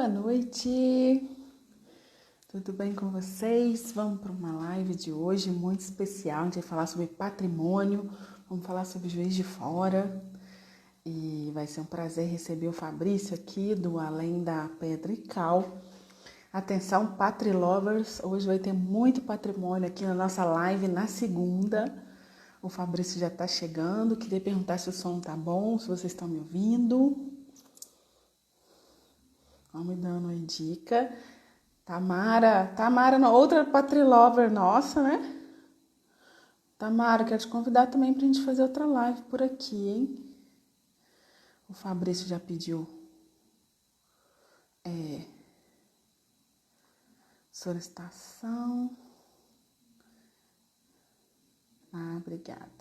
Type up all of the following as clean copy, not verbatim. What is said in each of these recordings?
Boa noite, tudo bem com vocês? Vamos para uma live de hoje muito especial. A gente vai falar sobre patrimônio, vamos falar sobre Juiz de Fora e vai ser um prazer receber o Fabrício aqui do Além da Pedra e Cal. Atenção, Patri Lovers, hoje vai ter muito patrimônio aqui na nossa live na segunda. O Fabrício já está chegando, queria perguntar se o som tá bom, se vocês estão me ouvindo. Vamos me dando uma dica. Tamara, outra Patrilover nossa, né? Tamara, quero te convidar também pra gente fazer outra live por aqui, hein? O Fabrício já pediu solicitação. Obrigada.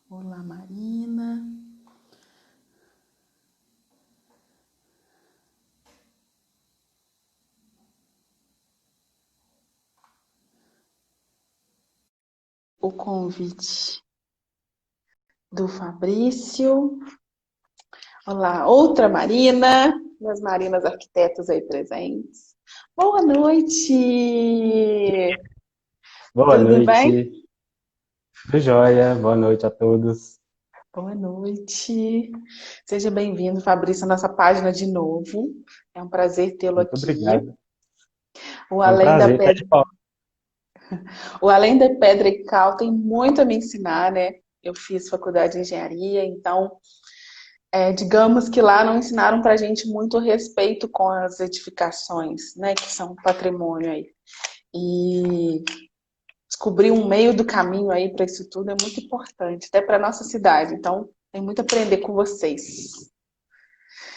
Olá, Marina. O convite do Fabrício. Olá, outra Marina, minhas Marinas arquitetos aí presentes. Boa noite! Boa Tudo bem? noite, tudo jóia, boa noite a todos. Boa noite. Seja bem-vindo, Fabrício, à nossa página de novo. É um prazer tê-lo Muito aqui. obrigado. O É um Além da prazer estar de Pedra, volta. o Além da Pedra e Cal tem muito a me ensinar, né? Eu fiz faculdade de engenharia, então digamos que lá não ensinaram para a gente muito respeito com as edificações, né, que são patrimônio aí. E descobrir um meio do caminho aí para isso tudo é muito importante, até para nossa cidade. Então, tem muito a aprender com vocês.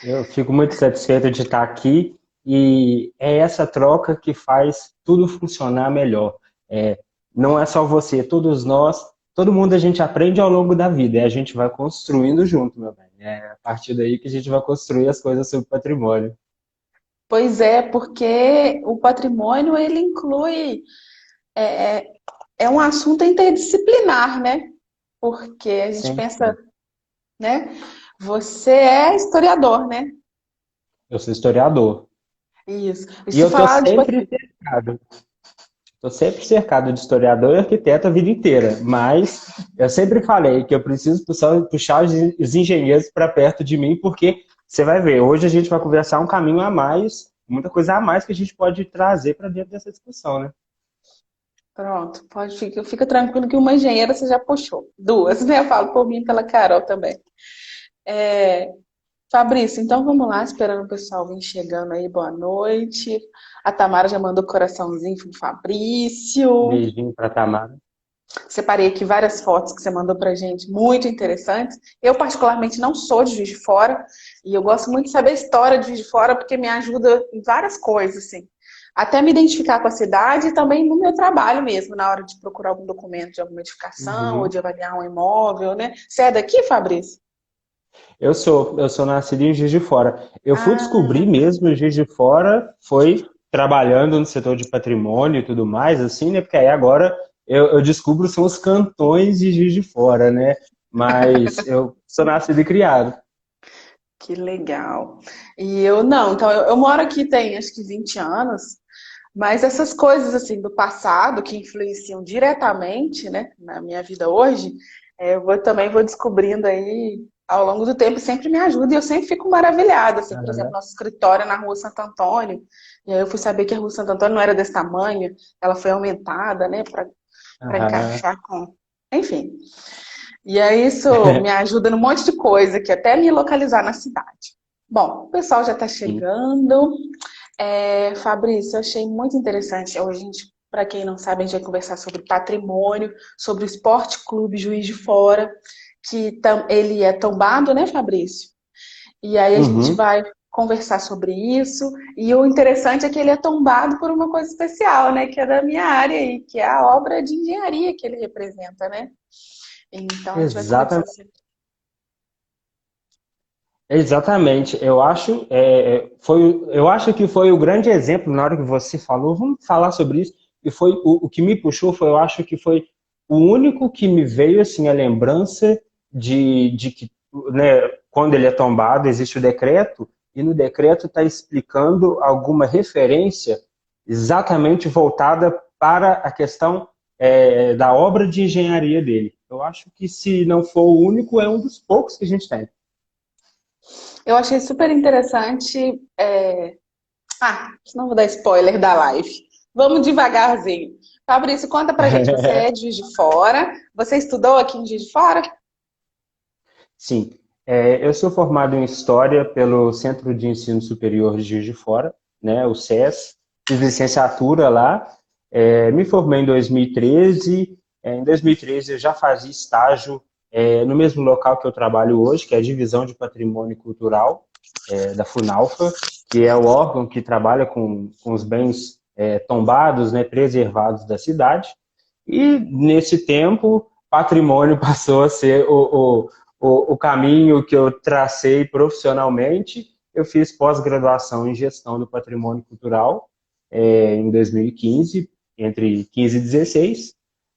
Eu fico muito satisfeito de estar aqui e é essa troca que faz tudo funcionar melhor. É, não é só você, todos nós, todo mundo a gente aprende ao longo da vida e a gente vai construindo junto, meu bem. É a partir daí que a gente vai construir as coisas sobre patrimônio. Pois é, porque o patrimônio ele inclui é um assunto interdisciplinar, né? Porque a gente Sim, pensa, sim. né? Você é historiador, né? Eu sou historiador Isso. E e se eu estou falar de sempre cercado. Estou sempre cercado de historiador e arquiteto a vida inteira, mas eu sempre falei que eu preciso puxar os engenheiros para perto de mim, porque você vai ver, hoje a gente vai conversar um caminho a mais, muita coisa a mais que a gente pode trazer para dentro dessa discussão, né? pronto, fica tranquilo que uma engenheira você já puxou. Duas, né? Eu falo por mim e pela Carol também. É, Fabrício, então vamos lá, esperando o pessoal vir chegando aí, boa noite. A Tamara já mandou coraçãozinho pro Fabrício. Beijinho para Tamara. Separei aqui várias fotos que você mandou pra gente, muito interessantes. Eu, particularmente, não sou de Juiz de Fora, e eu gosto muito de saber a história de Juiz de Fora, porque me ajuda em várias coisas, assim. Até me identificar com a cidade e também no meu trabalho mesmo, na hora de procurar algum documento de alguma edificação ou Uhum. de avaliar um imóvel, né? Você é daqui, Fabrício? Eu sou nascido em Juiz de Fora. Eu fui Ah, descobrir mesmo em Juiz de Fora, foi trabalhando no setor de patrimônio e tudo mais, assim, né? Porque aí agora eu descubro são os cantões de Juiz de Fora, né? Mas eu sou nascido e criado. que legal. E eu não, então eu moro aqui tem acho que 20 anos, mas essas coisas assim do passado que influenciam diretamente, né, na minha vida hoje, também vou descobrindo aí ao longo do tempo, sempre me ajuda e eu sempre fico maravilhada, assim, por exemplo, Aham, nosso escritório é na Rua Santo Antônio, e aí eu fui saber que a Rua Santo Antônio não era desse tamanho, ela foi aumentada, né, para aham. encaixar com, enfim. E aí isso me ajuda num monte de coisa, que até me localizar na cidade. Bom, o pessoal já está Sim. chegando. Fabrício, eu achei muito interessante. Hoje, para quem não sabe, a gente vai conversar sobre patrimônio, sobre o Esporte Clube Juiz de Fora, que ele é tombado, né, Fabrício? E aí a gente Uhum. vai conversar sobre isso. E o interessante é que ele é tombado por uma coisa especial, né, que é da minha área aí, que é a obra de engenharia que ele representa, né? Então a gente vai conversar Exatamente. sobre. Exatamente. Eu acho que foi o grande exemplo na hora que você falou, vamos falar sobre isso, e foi o que me puxou foi, eu acho que foi o único que me veio assim a lembrança de que, né, quando ele é tombado, existe o decreto, e no decreto está explicando alguma referência exatamente voltada para a questão da obra de engenharia dele. Eu acho que, se não for o único, é um dos poucos que a gente tem. Eu achei super interessante. Não vou dar spoiler da live. Vamos devagarzinho. Fabrício, conta pra gente. Você é de Juiz de Fora? Você estudou aqui em Juiz de Fora? Sim, eu sou formado em História pelo Centro de Ensino Superior de Juiz de Fora, né, o SES. Fiz licenciatura lá, me formei em 2013. Em 2013 eu já fazia estágio no mesmo local que eu trabalho hoje, que é a Divisão de Patrimônio Cultural da Funalfa, que é o órgão que trabalha com os bens tombados, né, preservados da cidade. E, nesse tempo, patrimônio passou a ser o caminho que eu tracei profissionalmente. Eu fiz pós-graduação em gestão do patrimônio cultural em 2015, entre 15 e 16.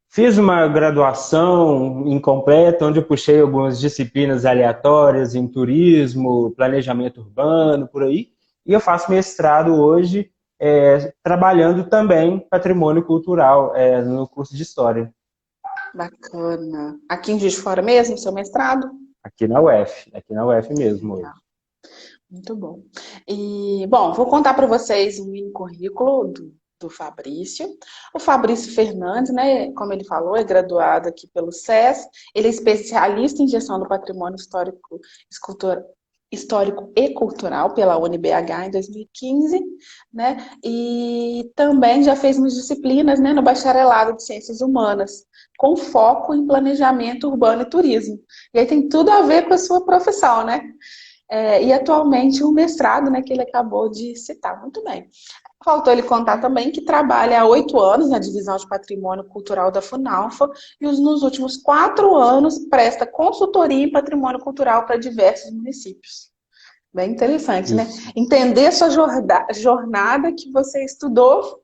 Fiz uma graduação incompleta, onde eu puxei algumas disciplinas aleatórias em turismo, planejamento urbano, por aí. E eu faço mestrado hoje, trabalhando também patrimônio cultural no curso de História. Bacana. Aqui em Juiz de Fora mesmo, seu mestrado? Aqui na UF mesmo hoje. Muito bom. E, bom, vou contar para vocês um mini currículo do Fabrício. O Fabrício Fernandes, né, como ele falou, é graduado aqui pelo SES. Ele é especialista em gestão do patrimônio histórico e cultural pela UniBH em 2015, né? E também já fez umas disciplinas, né, no bacharelado de Ciências Humanas, com foco em planejamento urbano e turismo. E aí tem tudo a ver com a sua profissão, né? E atualmente o mestrado, né, que ele acabou de citar. Muito bem. Faltou ele contar também que trabalha há 8 anos na divisão de patrimônio cultural da Funalfa e nos últimos 4 anos presta consultoria em patrimônio cultural para diversos municípios. Bem interessante, né? Entender sua jornada que você estudou,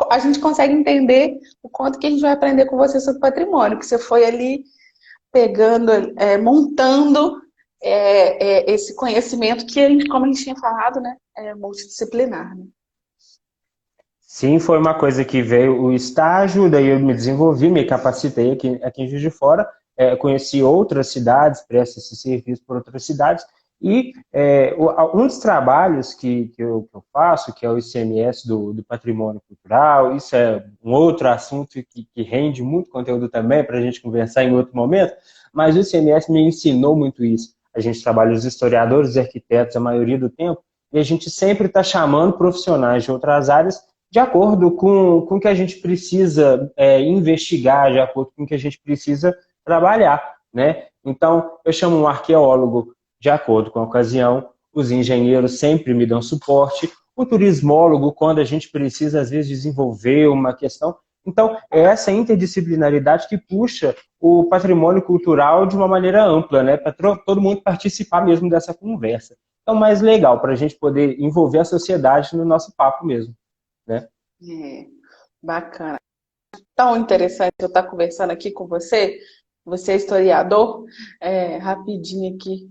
a gente consegue entender o quanto que a gente vai aprender com você sobre patrimônio, que você foi ali pegando, montando esse conhecimento que, como a gente tinha falado, né, é multidisciplinar, né? Sim, foi uma coisa que veio o estágio, daí eu me desenvolvi, me capacitei aqui em Juiz de Fora, conheci outras cidades, presto esse serviço por outras cidades, e um dos trabalhos que eu faço, que é o ICMS do Patrimônio Cultural, isso é um outro assunto que rende muito conteúdo também para a gente conversar em outro momento, mas o ICMS me ensinou muito isso. A gente trabalha os historiadores e arquitetos a maioria do tempo, e a gente sempre está chamando profissionais de outras áreas de acordo com o que a gente precisa investigar, de acordo com o que a gente precisa trabalhar, né? Então, eu chamo um arqueólogo de acordo com a ocasião, os engenheiros sempre me dão suporte, o turismólogo, quando a gente precisa, às vezes, desenvolver uma questão. Então, é essa interdisciplinaridade que puxa o patrimônio cultural de uma maneira ampla, né? Para todo mundo participar mesmo dessa conversa. É o mais legal, para a gente poder envolver a sociedade no nosso papo mesmo, né? Bacana. Tão interessante eu estar conversando aqui com você. Você é historiador. Rapidinho aqui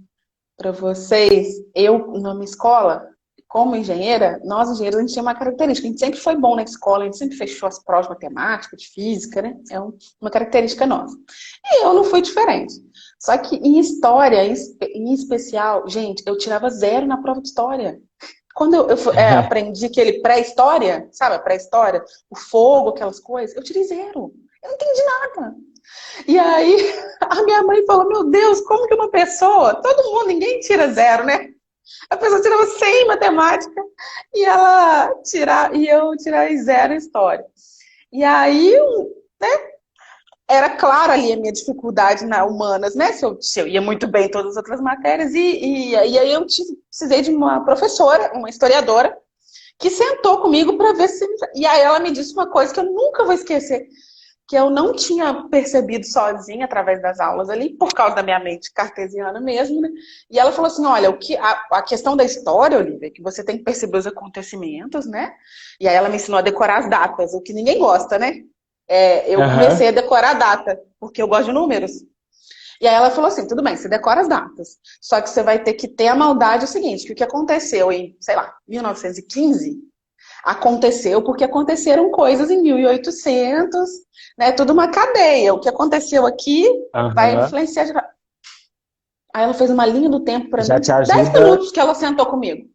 para vocês. Eu, na minha escola, como engenheira, nós engenheiros, a gente tinha uma característica. A gente sempre foi bom na escola, a gente sempre fechou as provas de matemática, de física, né? É uma característica nossa. E eu não fui diferente. Só que em história, em especial, gente, eu tirava 0 na prova de história. Quando eu aprendi aquele pré-história, sabe, a pré-história, o fogo, aquelas coisas, eu tirei 0. Eu não entendi nada. E aí, a minha mãe falou, meu Deus, como que uma pessoa, todo mundo, ninguém tira 0, né? A pessoa tirava 100 em matemática e eu tirei 0 em história. E aí, né, era claro ali a minha dificuldade na humanas, né? Se eu ia muito bem em todas as outras matérias. E aí eu precisei de uma professora, uma historiadora, que sentou comigo para ver se... E aí ela me disse uma coisa que eu nunca vou esquecer, que eu não tinha percebido sozinha através das aulas ali, por causa da minha mente cartesiana mesmo, né? E ela falou assim, olha, a questão da história, Olivia, é que você tem que perceber os acontecimentos, né? E aí ela me ensinou a decorar as datas, o que ninguém gosta, né? Eu comecei a decorar a data, porque eu gosto de números. E aí ela falou assim, tudo bem, você decora as datas, só que você vai ter que ter a maldade o seguinte, que o que aconteceu em, sei lá, 1915, aconteceu porque aconteceram coisas em 1800, né, tudo uma cadeia. O que aconteceu aqui vai Aham. influenciar. Aí ela fez uma linha do tempo para Já mim, te 10 ajuda. minutos que ela sentou comigo.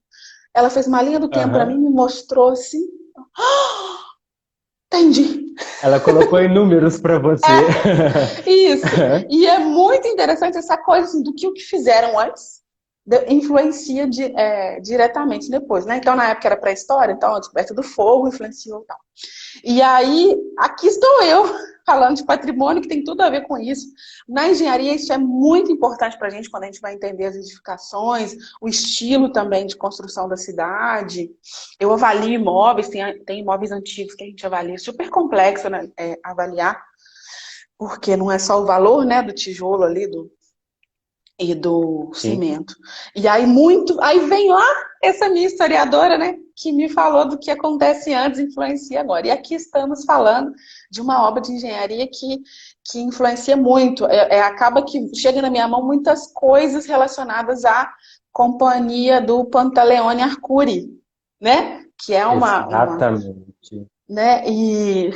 Ela fez uma linha do tempo para mim, Aham. me mostrou assim, entendi. Ela colocou em números para você. Isso. E é muito interessante essa coisa assim, do que o que fizeram antes influencia diretamente depois, né? Então, na época era pré-história, então a descoberta do fogo influenciou e tal. E aí, aqui estou eu, falando de patrimônio, que tem tudo a ver com isso. Na engenharia, isso é muito importante para a gente, quando a gente vai entender as edificações, o estilo também de construção da cidade. Eu avalio imóveis, tem imóveis antigos que a gente avalia, super complexo, né, avaliar, porque não é só o valor, né, do tijolo ali, e do Sim. cimento. E aí aí vem lá essa minha historiadora, né, que me falou do que acontece antes, influencia agora. E aqui estamos falando de uma obra de engenharia que influencia muito. Acaba que chega na minha mão muitas coisas relacionadas à companhia do Pantaleone Arcuri, né? Que é Exatamente. né? E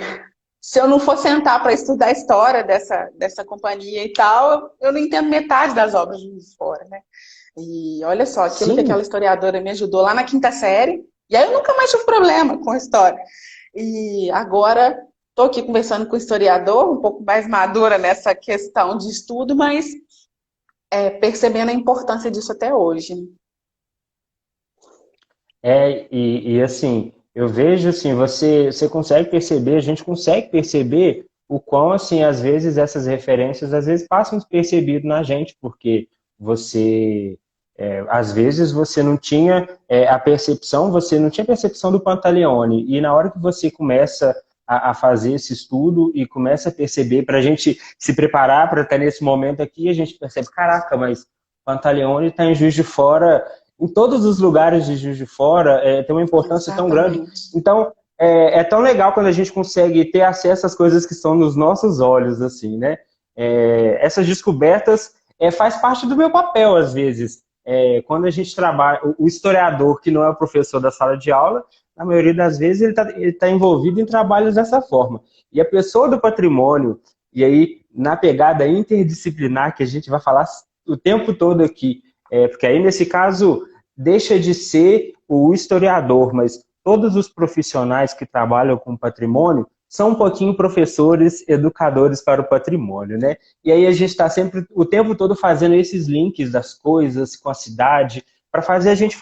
se eu não for sentar para estudar a história dessa companhia e tal, eu não entendo metade das obras de Juiz de Fora, né? E olha só, aquilo que aquela Sim, historiadora me ajudou lá na quinta série, e aí eu nunca mais tive problema com a história. E agora estou aqui conversando com o historiador, um pouco mais madura nessa questão de estudo, mas percebendo a importância disso até hoje. assim, eu vejo assim, você consegue perceber, a gente consegue perceber o quão, assim, às vezes essas referências, às vezes passam despercebido na gente, porque às vezes você não tinha a percepção, você não tinha percepção do Pantaleone, e na hora que você começa a fazer esse estudo e começa a perceber, para a gente se preparar para estar nesse momento aqui, a gente percebe, caraca, mas Pantaleone está em Juiz de Fora, em todos os lugares de Juiz de Fora, tem uma importância tão grande. Exatamente. Então, é tão legal quando a gente consegue ter acesso às coisas que estão nos nossos olhos, assim, né? Essas descobertas faz parte do meu papel, às vezes. Quando a gente trabalha, o historiador que não é o professor da sala de aula, na maioria das vezes ele tá envolvido em trabalhos dessa forma. E a pessoa do patrimônio, e aí na pegada interdisciplinar que a gente vai falar o tempo todo aqui, porque aí nesse caso deixa de ser o historiador, mas todos os profissionais que trabalham com patrimônio são um pouquinho professores, educadores para o patrimônio, né? E aí a gente está sempre, o tempo todo, fazendo esses links das coisas com a cidade, para fazer a gente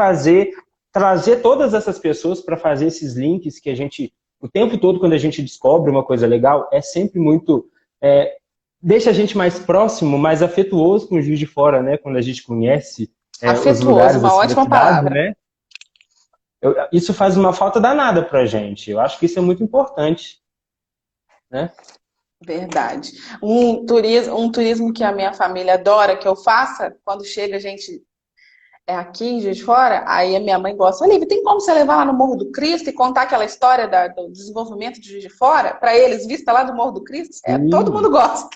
trazer todas essas pessoas para fazer esses links que a gente, o tempo todo, quando a gente descobre uma coisa legal, é sempre muito, deixa a gente mais próximo, mais afetuoso com o Juiz de Fora, né? Quando a gente conhece os Afetuoso, lugares uma assim da ótima cidade, palavra. né? Isso faz uma falta danada pra gente. Eu acho que isso é muito importante, né? Verdade. Um turismo que a minha família adora que eu faça, quando chega a gente aqui em Juiz de Fora, aí a minha mãe gosta. Olivia, tem como você levar lá no Morro do Cristo e contar aquela história do desenvolvimento de Juiz de Fora para eles, vista lá do Morro do Cristo? Todo mundo Sim, gosta.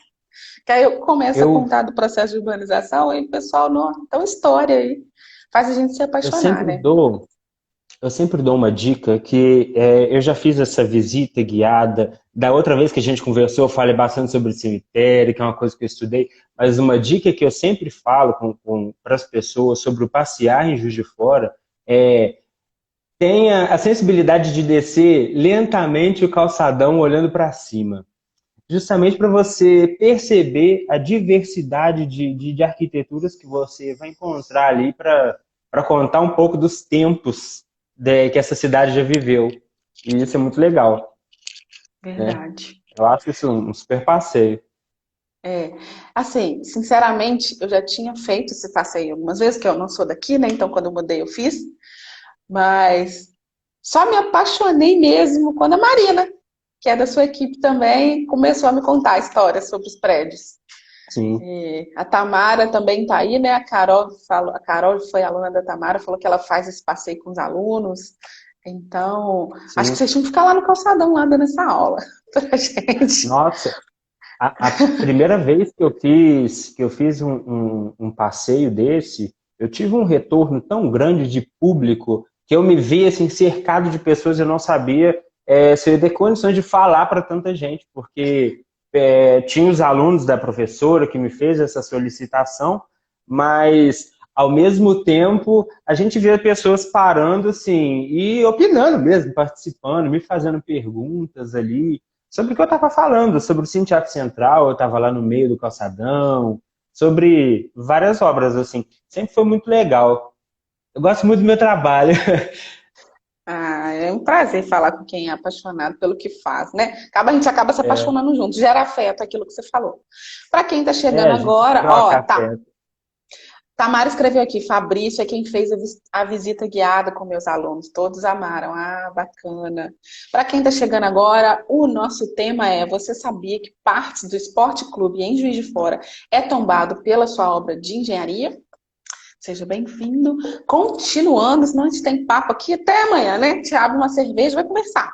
Que aí eu começo a eu, contar do processo de urbanização e o pessoal, não, então história aí. Faz a gente se eu apaixonar, sempre né? dou Eu sempre dou uma dica que eu já fiz essa visita guiada. Da outra vez que a gente conversou, eu falei bastante sobre o cemitério, que é uma coisa que eu estudei, mas uma dica que eu sempre falo para as pessoas sobre o passear em Juiz de Fora é tenha a sensibilidade de descer lentamente o calçadão olhando para cima. Justamente para você perceber a diversidade de arquiteturas que você vai encontrar ali para contar um pouco dos tempos que essa cidade já viveu. E isso é muito legal, né? Verdade. Eu acho isso um super passeio. É, assim, sinceramente, eu já tinha feito esse passeio algumas vezes, que eu não sou daqui, né? Então, quando eu mudei, eu fiz. Mas só me apaixonei mesmo quando a Marina, que é da sua equipe também, começou a me contar histórias sobre os prédios. Sim, A Tamara também está aí, né? A Carol foi aluna da Tamara, falou que ela faz esse passeio com os alunos. Então, acho que sim. vocês tinham que ficar lá no calçadão, lá dando essa aula pra gente. Nossa, A primeira vez que eu fiz um passeio desse, eu tive um retorno tão grande de público que eu me vi assim, cercado de pessoas e eu não sabia se eu ia ter condições de falar para tanta gente, porque tinha os alunos da professora que me fez essa solicitação, mas ao mesmo tempo a gente via pessoas parando assim e opinando mesmo, participando, me fazendo perguntas ali sobre o que eu estava falando, sobre o Cine Teatro Central, eu estava lá no meio do calçadão, sobre várias obras, assim. Sempre foi muito legal. Eu gosto muito do meu trabalho. Ah, é um prazer falar com quem é apaixonado pelo que faz, né? A gente acaba se É, apaixonando junto, gera afeto, aquilo que você falou. Para quem está chegando a gente agora, troca ó, tá. afeto. Tamara escreveu aqui, Fabrício é quem fez a visita guiada com meus alunos, todos amaram. Ah, bacana. Para quem está chegando agora, o nosso tema é: você sabia que partes do Esporte Clube em Juiz de Fora é tombado pela sua obra de engenharia? Seja bem-vindo. Continuando, senão a gente tem papo aqui até amanhã, né? Te abre uma cerveja e vai conversar.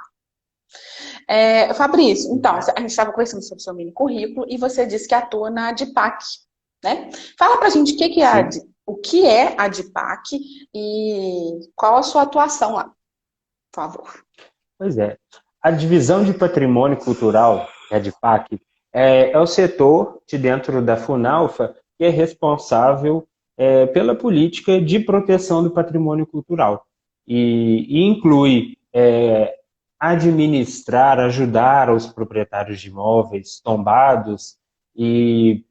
Fabrício, então, a gente estava conversando sobre o seu mini currículo e você disse que atua na ADIPAC, né? Fala pra gente Sim, o que é a ADIPAC e qual a sua atuação lá, por favor. pois é. A divisão de patrimônio cultural, que é a DPAC, é o setor de dentro da Funalfa que é responsável pela política de proteção do patrimônio cultural. E inclui administrar, ajudar os proprietários de imóveis tombados e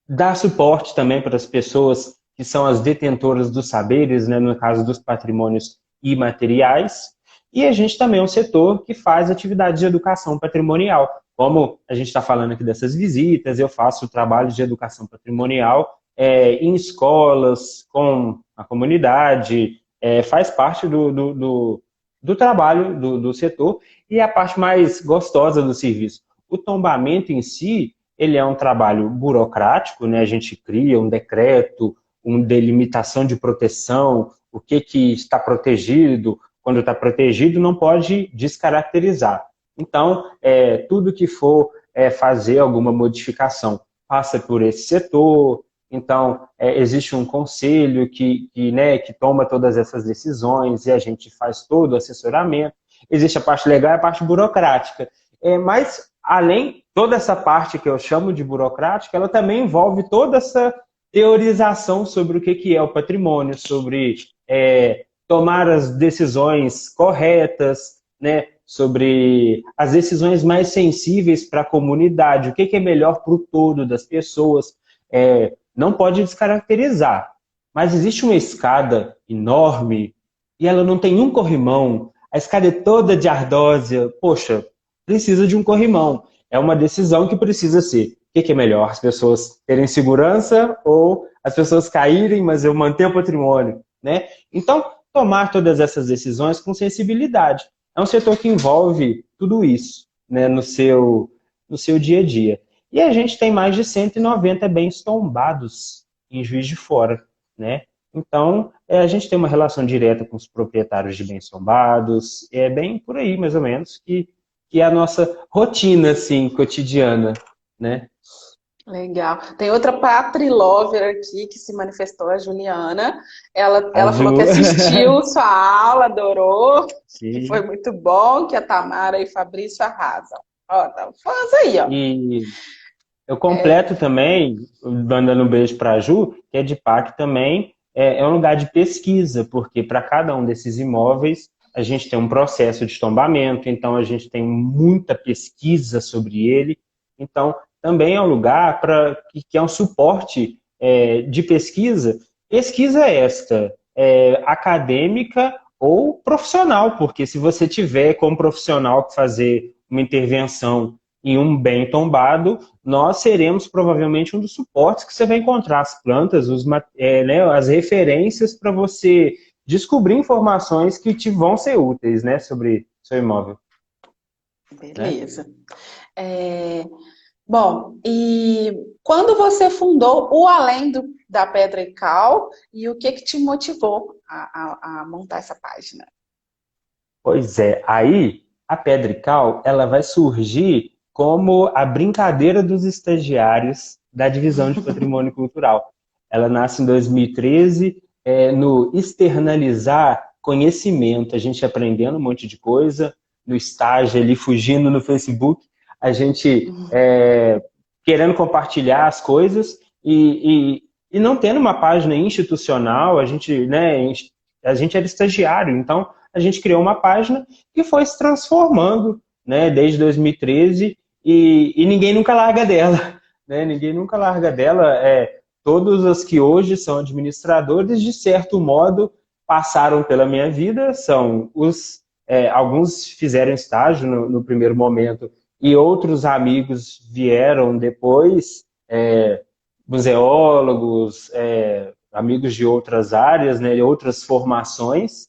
dar suporte também para as pessoas que são as detentoras dos saberes, né, no caso dos patrimônios imateriais. E a gente também é um setor que faz atividades de educação patrimonial. Como a gente está falando aqui dessas visitas, eu faço trabalho de educação patrimonial em escolas, com a comunidade, faz parte do trabalho do setor e é a parte mais gostosa do serviço. O tombamento em si, ele é um trabalho burocrático, né? A gente cria um decreto, uma delimitação de proteção, o que está protegido, quando está protegido não pode descaracterizar. Então, tudo que for fazer alguma modificação passa por esse setor. Então, existe um conselho que toma todas essas decisões e a gente faz todo o assessoramento. Existe a parte legal e a parte burocrática. Mas, além, toda essa parte que eu chamo de burocrática, ela também envolve toda essa teorização sobre o que é o patrimônio, sobre tomar as decisões corretas, né, sobre as decisões mais sensíveis para a comunidade, o que é melhor para o todo das pessoas. Não pode descaracterizar, mas existe uma escada enorme e ela não tem um corrimão, a escada é toda de ardósia, poxa, precisa de um corrimão. É uma decisão que precisa ser. O que é melhor? As pessoas terem segurança ou as pessoas caírem, mas eu manter o patrimônio, né? Então, tomar todas essas decisões com sensibilidade. É um setor que envolve tudo isso, né, no seu dia a dia. E a gente tem mais de 190 bens tombados em Juiz de Fora, né? Então, a gente tem uma relação direta com os proprietários de bens tombados, é bem por aí, mais ou menos, que é a nossa rotina, assim, cotidiana, né? Legal. Tem outra Patrilover aqui que se manifestou, a Juliana. Ela falou que Azul. assistiu sua aula, adorou, que foi Sim. muito bom, que a Tamara e Fabrício arrasam. Ó, tá fãs aí, ó. E eu completo também, mandando um beijo para a Ju, que é de PAC também, é um lugar de pesquisa, porque para cada um desses imóveis a gente tem um processo de tombamento, então a gente tem muita pesquisa sobre ele. Então, também é um lugar que é um suporte de pesquisa, pesquisa esta, acadêmica ou profissional, porque se você tiver como profissional que fazer uma intervenção em um bem tombado, nós seremos provavelmente um dos suportes que você vai encontrar as plantas, né, as referências para você descobrir informações que te vão ser úteis, né, sobre seu imóvel, né? Beleza. É, Bom, e quando você fundou o da Pedra e Cal, e o que te motivou a montar essa página? Pois é, aí a Pedra e Cal, ela vai surgir como a brincadeira dos estagiários da divisão de patrimônio cultural. Ela nasce em 2013, no externalizar conhecimento, a gente aprendendo um monte de coisa, no estágio ali, fugindo no Facebook, a gente querendo compartilhar as coisas e não tendo uma página institucional, a gente, né, a gente era estagiário, então a gente criou uma página que foi se transformando, né, desde 2013 e ninguém nunca larga dela, né, ninguém nunca larga dela. Todos os que hoje são administradores, de certo modo, passaram pela minha vida, são alguns fizeram estágio no primeiro momento e outros amigos vieram depois, museólogos, amigos de outras áreas, né, outras formações,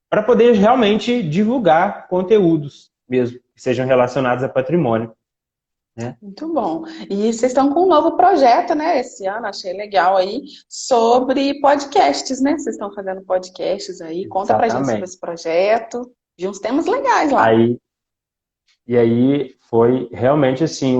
para poder realmente divulgar conteúdos mesmo, que sejam relacionados a patrimônio. Né? Muito bom. E vocês estão com um novo projeto, né? Esse ano, achei legal aí, sobre podcasts, né? Vocês estão fazendo podcasts aí. Conta pra gente sobre Exatamente. esse projeto. De uns temas legais lá. E aí foi realmente assim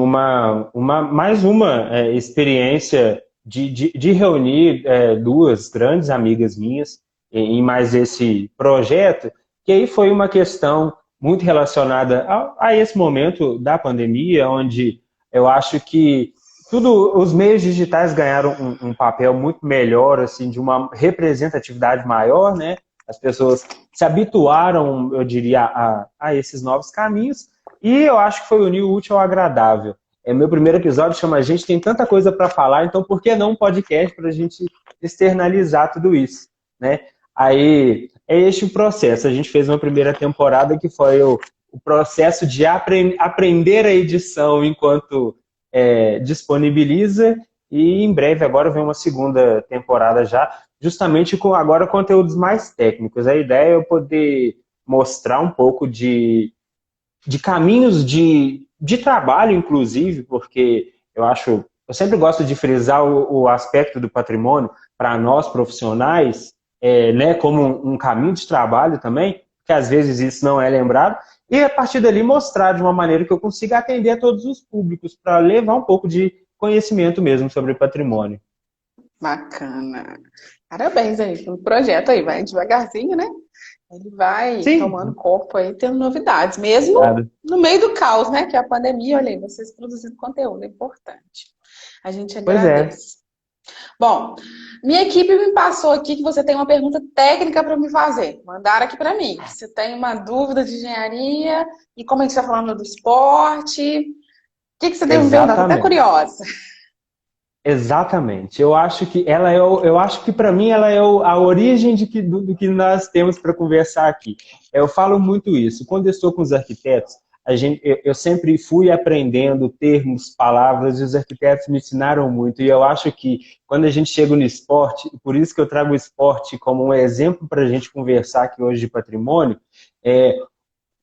mais uma experiência de reunir duas grandes amigas minhas em mais esse projeto, que aí foi uma questão muito relacionada a esse momento da pandemia, onde eu acho que os meios digitais ganharam um papel muito melhor, assim, de uma representatividade maior, né? As pessoas se habituaram, eu diria, a esses novos caminhos, e eu acho que foi unir o útil ao agradável. Meu primeiro episódio chama A Gente Tem Tanta Coisa para Falar, então por que não um podcast para a gente externalizar tudo isso, né? Aí é este o processo. A gente fez uma primeira temporada que foi o processo de aprender a edição enquanto disponibiliza, e em breve agora vem uma segunda temporada já, justamente com agora conteúdos mais técnicos. A ideia é eu poder mostrar um pouco de caminhos de trabalho, inclusive, porque eu sempre gosto de frisar o aspecto do patrimônio para nós profissionais, né, como um caminho de trabalho também, que às vezes isso não é lembrado, e a partir dali mostrar de uma maneira que eu consiga atender a todos os públicos, para levar um pouco de conhecimento mesmo sobre patrimônio. Bacana. Parabéns aí pelo projeto aí. Vai devagarzinho, né? Ele vai tomando Sim. corpo aí, tendo novidades, mesmo Obrigado. no meio do caos, né? Que é a pandemia, olha aí, vocês produzindo conteúdo, é importante. A gente Pois é. agradece. Bom, minha equipe me passou aqui que você tem uma pergunta técnica para me fazer. Mandaram aqui para mim. Você tem uma dúvida de engenharia e como a gente está falando do esporte, o que você deve me perguntar? Estou até curiosa. Exatamente. Eu acho que eu acho que para mim ela é a origem do que nós temos para conversar aqui. Eu falo muito isso. Quando eu estou com os arquitetos, eu sempre fui aprendendo termos, palavras, e os arquitetos me ensinaram muito. E eu acho que quando a gente chega no esporte, por isso que eu trago o esporte como um exemplo para a gente conversar aqui hoje de patrimônio,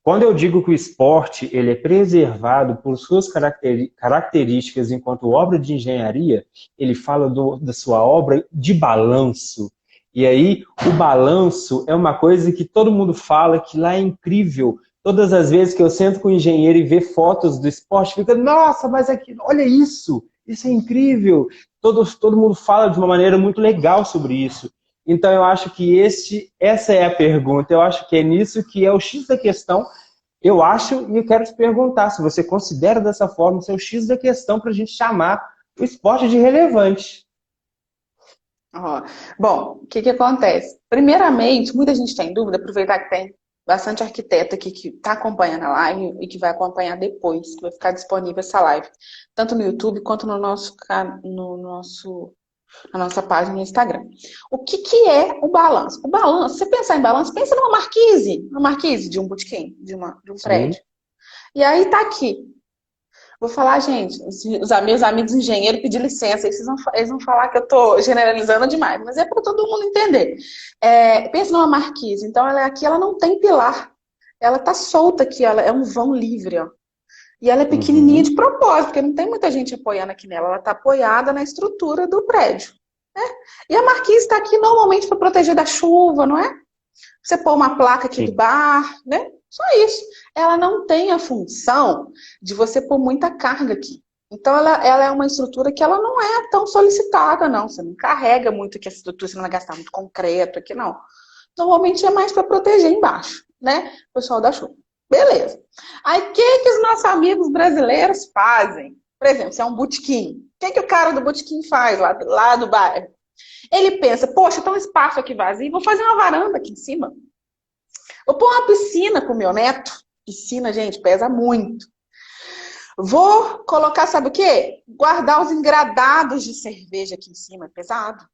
quando eu digo que o esporte ele é preservado por suas características enquanto obra de engenharia, ele fala da sua obra de balanço. E aí, o balanço é uma coisa que todo mundo fala que lá é incrível. Todas as vezes que eu sento com o engenheiro e vê fotos do esporte, fica, nossa, mas aqui, olha isso é incrível. Todo mundo fala de uma maneira muito legal sobre isso. Então, eu acho que essa é a pergunta. Eu acho que é nisso que é o X da questão. Eu acho, e eu quero te perguntar se você considera dessa forma, se é o X da questão para a gente chamar o esporte de relevante. Bom, o que acontece? Primeiramente, muita gente tem dúvida, aproveitar que tem bastante arquiteto aqui que está acompanhando a live e que vai acompanhar depois, que vai ficar disponível essa live, tanto no YouTube quanto na nossa página no Instagram. O que é o balanço? O balanço, você pensar em balanço, pensa numa marquise de um botequim, de um prédio. E aí tá aqui. Vou falar, gente, os meus amigos engenheiros pedir licença, eles vão falar que eu tô generalizando demais, mas é para todo mundo entender. Pensa numa marquise, então ela não tem pilar, ela tá solta aqui, ela é um vão livre, ó. E ela é pequenininha de propósito, porque não tem muita gente apoiando aqui nela. Ela está apoiada na estrutura do prédio. Né? E a marquise está aqui normalmente para proteger da chuva, não é? Você pôr uma placa aqui do bar, né? Só isso. Ela não tem a função de você pôr muita carga aqui. Então, ela é uma estrutura que ela não é tão solicitada, não. Você não carrega muito aqui a estrutura, você não vai gastar muito concreto aqui, não. Normalmente é mais para proteger embaixo, né? O pessoal da chuva. Beleza. Aí, o que os nossos amigos brasileiros fazem? Por exemplo, se é um botequim. O que o cara do botequim faz lá do bairro? Ele pensa, poxa, tem um espaço aqui vazio, vou fazer uma varanda aqui em cima. Vou pôr uma piscina pro meu neto. Piscina, gente, pesa muito. Vou colocar, sabe o quê? Guardar os engradados de cerveja aqui em cima, é pesado.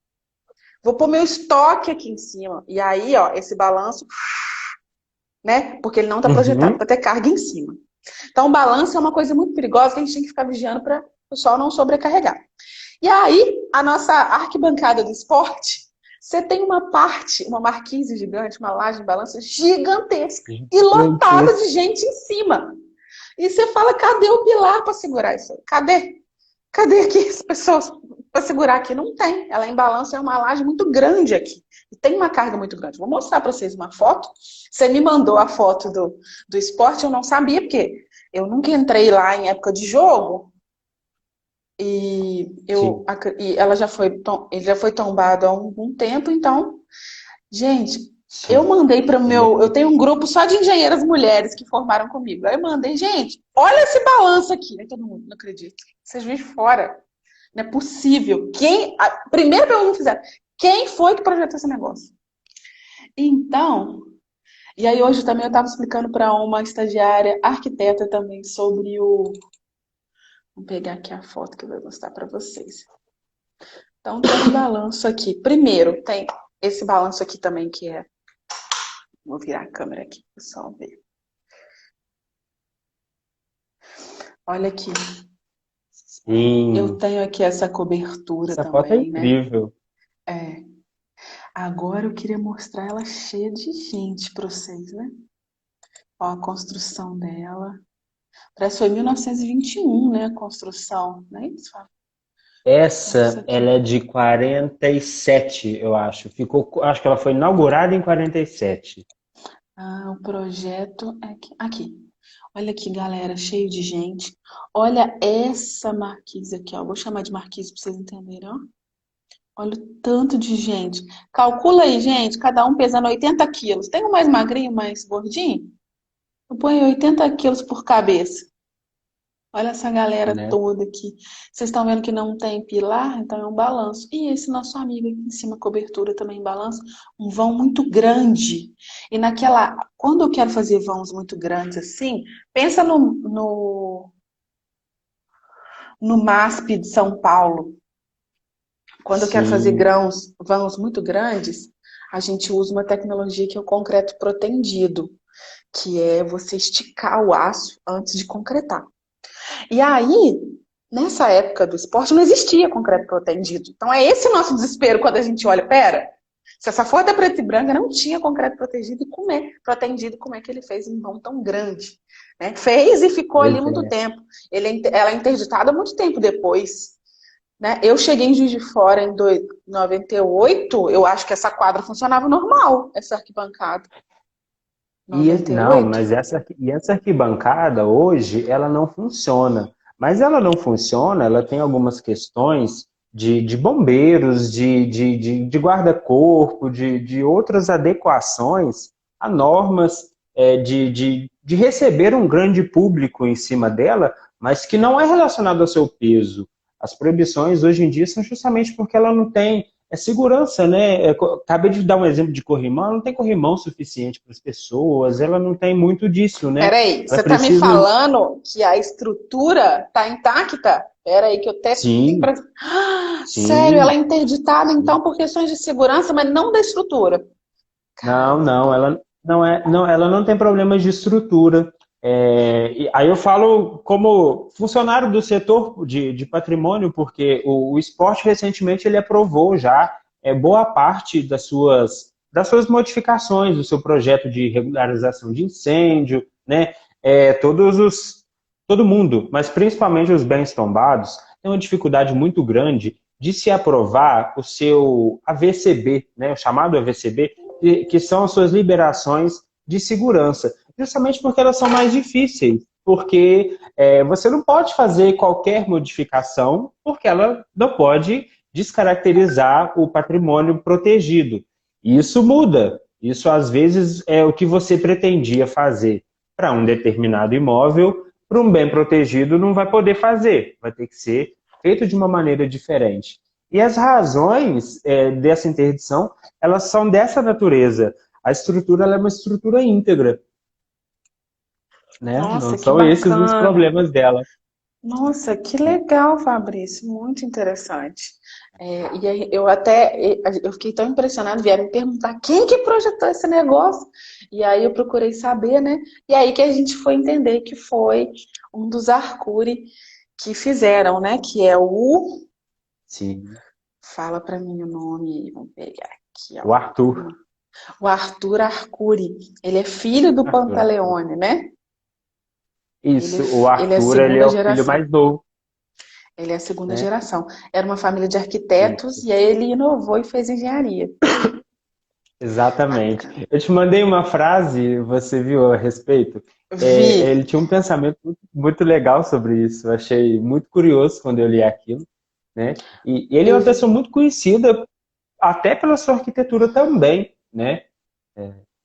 Vou pôr meu estoque aqui em cima. E aí, ó, esse balanço, né? Porque ele não está projetado para ter carga em cima. Então, o balanço é uma coisa muito perigosa que a gente tem que ficar vigiando para o pessoal não sobrecarregar. E aí, a nossa arquibancada do esporte, você tem uma parte, uma marquise gigante, uma laje de balanço gigantesca e lotada de gente em cima. E você fala, cadê o pilar para segurar isso aí? Cadê? Cadê aqui as pessoas para segurar aqui? Não tem. Ela em balanço é uma laje muito grande aqui. E tem uma carga muito grande. Vou mostrar para vocês uma foto. Você me mandou a foto do esporte, eu não sabia, porque eu nunca entrei lá em época de jogo. E ela ele já foi tombado há algum tempo, então, gente, eu mandei para o meu. Eu tenho um grupo só de engenheiras mulheres que formaram comigo. Aí eu mandei, gente, olha esse balanço aqui. Aí todo mundo, não acredito. Vocês vêm fora. Não é possível. Primeira pergunta que fizeram: quem foi que projetou esse negócio? Então, e aí hoje também eu estava explicando para uma estagiária arquiteta também sobre o. Vou pegar aqui a foto que eu vou mostrar para vocês. Então, tem um balanço aqui. Primeiro, tem esse balanço aqui também, que é... Vou virar a câmera aqui, para o pessoal ver. Olha aqui. Sim. Eu tenho aqui essa cobertura Essa também, foto é incrível. né? Agora eu queria mostrar ela cheia de gente para vocês, né? Ó, a construção dela. Parece que foi 1921, né? A construção, não é isso? Essa, ela é de 47, eu acho. Acho que ela foi inaugurada em 47. Ah, o projeto é aqui. Olha aqui, galera, cheio de gente. Olha essa marquise aqui, ó. Vou chamar de marquise para vocês entenderem, ó. Olha o tanto de gente. Calcula aí, gente, cada um pesando 80 quilos. Tem um mais magrinho, mais gordinho? Eu ponho 80 quilos por cabeça. Olha essa galera Né? toda aqui. Vocês estão vendo que não tem pilar? Então é um balanço. E esse nosso amigo aqui em cima, cobertura também balanço. Um vão muito grande. E quando eu quero fazer vãos muito grandes assim, pensa no MASP de São Paulo. Quando eu quero fazer vãos muito grandes, a gente usa uma tecnologia que é o concreto protendido, que é você esticar o aço antes de concretar. E aí, nessa época do esporte, não existia concreto protendido. Então é esse o nosso desespero quando a gente olha, pera, se essa foto é preta e branca, não tinha concreto protegido protendido, como é que ele fez um vão tão grande? Né? Fez e ficou ali muito tempo. Ela é interditada muito tempo depois. Né? Eu cheguei em Juiz de Fora em 98, eu acho que essa quadra funcionava normal, essa arquibancada. 98. Não, mas essa arquibancada hoje, ela não funciona. Mas ela não funciona, ela tem algumas questões de bombeiros, de guarda-corpo, de outras adequações a normas de receber um grande público em cima dela, mas que não é relacionado ao seu peso. As proibições hoje em dia são justamente porque ela não tem segurança, né? Acabei de dar um exemplo de corrimão, ela não tem corrimão suficiente para as pessoas, ela não tem muito disso, né? Peraí, você está me falando que a estrutura está intacta? Peraí, que eu até... Sim. Sério, ela é interditada, então, por questões de segurança, mas não da estrutura. Não, ela não tem problemas de estrutura. Aí eu falo como funcionário do setor de patrimônio, porque o esporte recentemente ele aprovou já boa parte das suas modificações do seu projeto de regularização de incêndio, né? Todo mundo, mas principalmente os bens tombados, tem uma dificuldade muito grande de se aprovar o seu AVCB, né? O chamado AVCB, que são as suas liberações de segurança. justamente porque elas são mais difíceis. Porque você não pode fazer qualquer modificação, porque ela não pode descaracterizar o patrimônio protegido. E isso muda. Isso, às vezes, é o que você pretendia fazer para um determinado imóvel, para um bem protegido, não vai poder fazer. Vai ter que ser feito de uma maneira diferente. E as razões dessa interdição, elas são dessa natureza. A estrutura ela é uma estrutura íntegra, né? Não Nossa, que são esses os bacana. problemas dela. Nossa, que legal, Fabrício, muito interessante. E aí eu fiquei tão impressionada, vieram me perguntar quem que projetou esse negócio. E aí eu procurei saber, né? E aí que a gente foi entender que foi um dos Arcuri que fizeram, né? Que é o... Sim. Fala para mim o nome, vamos pegar aqui, O ó. Arthur. O Arthur Arcuri. Ele é filho do Arthur, Arthur. Pantaleone, né? Ele, Isso, o ele é a Arthur, ele é segunda o filho geração. mais novo, Ele é a segunda né? geração. Era uma família de arquitetos Isso. e aí ele inovou e fez engenharia. Exatamente. Bacana. Eu te mandei uma frase, você viu a respeito? Vi. Ele tinha um pensamento muito legal sobre isso. Eu achei muito curioso quando eu li aquilo, né? E ele é Eu uma pessoa vi. muito conhecida, até pela sua arquitetura também, né?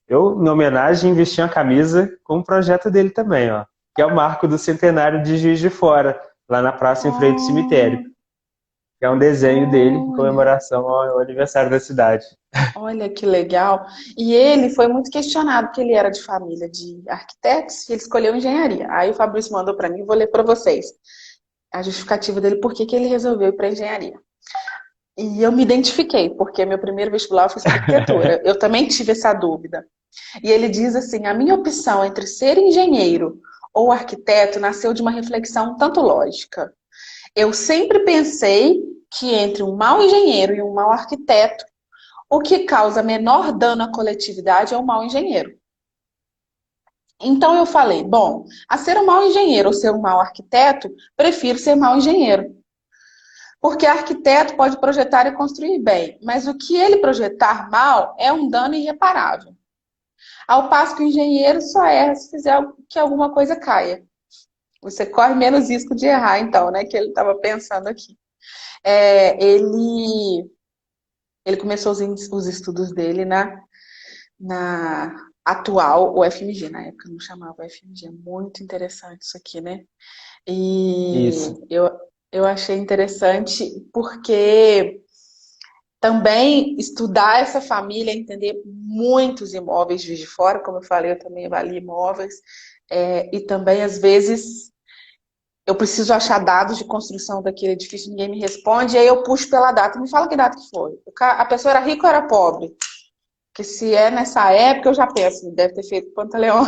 Eu, em homenagem, vesti uma camisa com o projeto dele também, ó, que é o marco do centenário de Juiz de Fora, lá na praça em frente ao cemitério, Oh, que é um desenho dele em olha, comemoração ao aniversário da cidade. olha que legal. E ele foi muito questionado, porque ele era de família de arquitetos e ele escolheu engenharia. Aí o Fabrício mandou para mim, vou ler para vocês a justificativa dele, por que que ele resolveu ir para engenharia. E eu me identifiquei, porque meu primeiro vestibular eu fiz para arquitetura. Eu também tive essa dúvida. E ele diz assim: a minha opção entre ser engenheiro ou arquiteto nasceu de uma reflexão tanto lógica. Eu sempre pensei que entre um mau engenheiro e um mau arquiteto, o que causa menor dano à coletividade é o mau engenheiro. Então eu falei, bom, a ser um mau engenheiro ou ser um mau arquiteto, prefiro ser mau engenheiro. Porque arquiteto pode projetar e construir bem, mas o que ele projetar mal é um dano irreparável. Ao passo que o engenheiro só erra se fizer que alguma coisa caia. Você corre menos risco de errar, então, né? Que ele estava pensando aqui. Ele começou os estudos dele na atual UFMG, na época não chamava UFMG. Muito interessante isso aqui, né? E Isso. eu achei interessante porque também estudar essa família, entender muitos imóveis de fora, como eu falei, eu também avalio imóveis, e também, às vezes, eu preciso achar dados de construção daquele edifício, ninguém me responde, e aí eu puxo pela data, me fala que data que foi. A pessoa era rica ou era pobre? Porque se é nessa época, eu já penso, deve ter feito Pantaleão.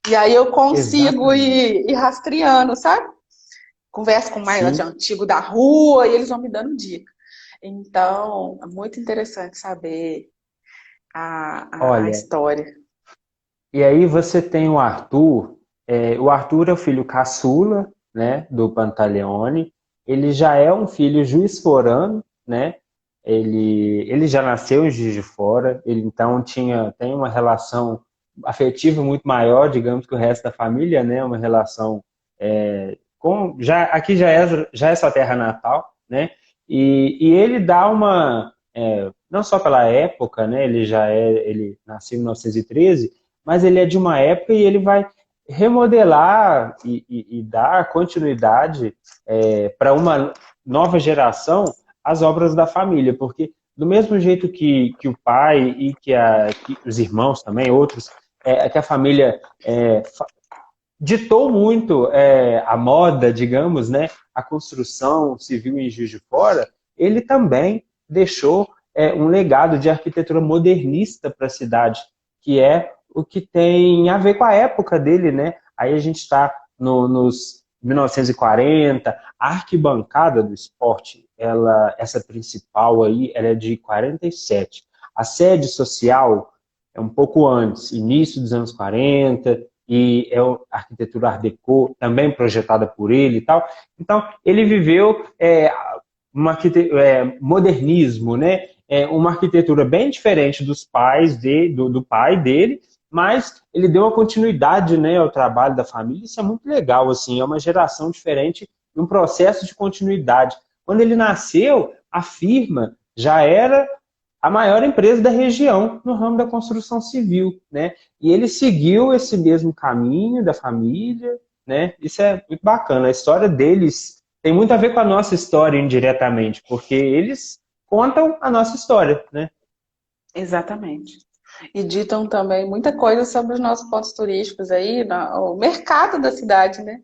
E aí eu consigo Exatamente. ir rastreando, sabe? Converso com mais de Sim. antigo da rua e eles vão me dando dica. Então, é muito interessante saber a Olha, história. e aí você tem o Arthur é o filho caçula, né, do Pantaleone, ele já é um filho juiz-forano, né, ele já nasceu em Juiz de Fora, ele então tem uma relação afetiva muito maior, digamos, que o resto da família, né, uma relação aqui já é sua terra natal, né, e ele dá não só pela época, né, ele nasceu em 1913, mas ele é de uma época e ele vai remodelar e dar continuidade para uma nova geração as obras da família, porque do mesmo jeito que o pai e que os irmãos também, outros, que a família ditou muito a moda, digamos, né, a construção civil em Juiz de Fora, ele também deixou um legado de arquitetura modernista para a cidade, que é o que tem a ver com a época dele, né? Aí a gente está nos 1940, a arquibancada do esporte, essa principal aí, ela é de 47. A sede social é um pouco antes, início dos anos 40, e é a arquitetura Art Deco, também projetada por ele e tal. Então, ele viveu modernismo, né? Uma arquitetura bem diferente dos pais do pai dele, mas ele deu uma continuidade, né, ao trabalho da família. Isso é muito legal, assim, é uma geração diferente e um processo de continuidade. Quando ele nasceu, a firma já era a maior empresa da região no ramo da construção civil, né? E ele seguiu esse mesmo caminho da família, né? Isso é muito bacana. A história deles tem muito a ver com a nossa história indiretamente, porque eles contam a nossa história, né? Exatamente. E ditam também muita coisa sobre os nossos pontos turísticos aí, o mercado da cidade, né?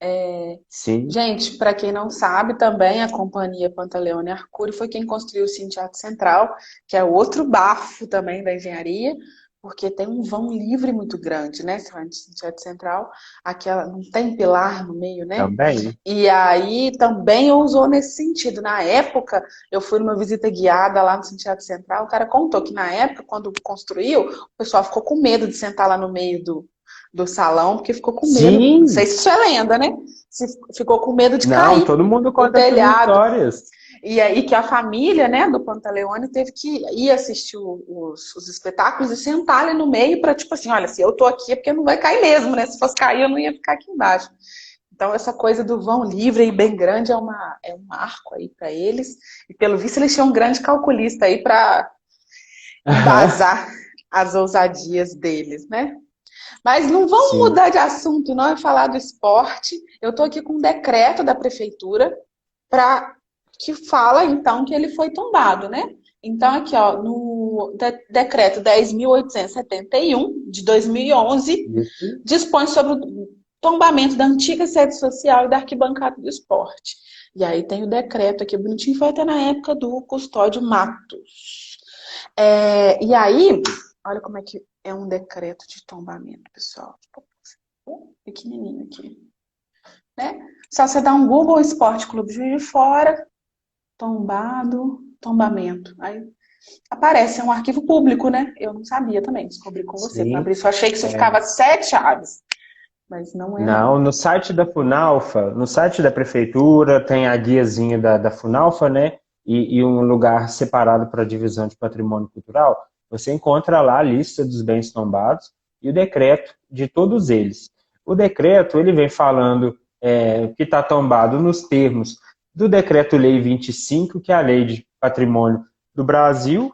É, Sim, gente, para quem não sabe, também a companhia Pantaleone Arcuri foi quem construiu o Cine Teatro Central, que é outro bafo também da engenharia, porque tem um vão livre muito grande, né? Você vai no Cine Teatro Central, aquela, não tem pilar no meio, né? também. E aí também usou nesse sentido. Na época, eu fui numa visita guiada lá no Cine Teatro Central, o cara contou que na época, quando construiu, o pessoal ficou com medo de sentar lá no meio do salão, porque ficou com medo, não sei Sim, se isso é lenda, né? Ficou com medo de não, cair todo mundo o conta essas telhado. histórias. E aí que a família, né, do Pantaleone teve que ir assistir os espetáculos e sentar ali no meio para, tipo assim, olha, se eu tô aqui é porque não vai cair mesmo, né? Se fosse cair, eu não ia ficar aqui embaixo. Então, essa coisa do vão livre e bem grande é um marco aí para eles. E pelo visto, eles tinham um grande calculista aí para embasar as ousadias deles, né? Mas não vamos Sim, mudar de assunto, não é falar do esporte. Eu estou aqui com um decreto da prefeitura para que fala então que ele foi tombado, né? Então aqui, ó, no decreto 10.871 de 2011, isso. dispõe sobre o tombamento da antiga sede social e da arquibancada do esporte. E aí tem o decreto aqui bonitinho, foi até na época do Custódio Matos. E aí, olha como é que é um decreto de tombamento, pessoal. Pequenininho aqui, né? Só você dá um Google Esporte Clube Juiz de Fora, tombado, tombamento. Aí aparece, é um arquivo público, né? Eu não sabia também, descobri com você. Quando Sim. abri isso, eu achei que isso É. ficava 7 chaves, mas não é não. Não, no site da Funalfa, no site da prefeitura, tem a guiazinha da Funalfa, né? E um lugar separado para a divisão de patrimônio cultural. Você encontra lá a lista dos bens tombados e o decreto de todos eles. O decreto, ele vem falando que está tombado nos termos do Decreto-Lei 25, que é a Lei de Patrimônio do Brasil,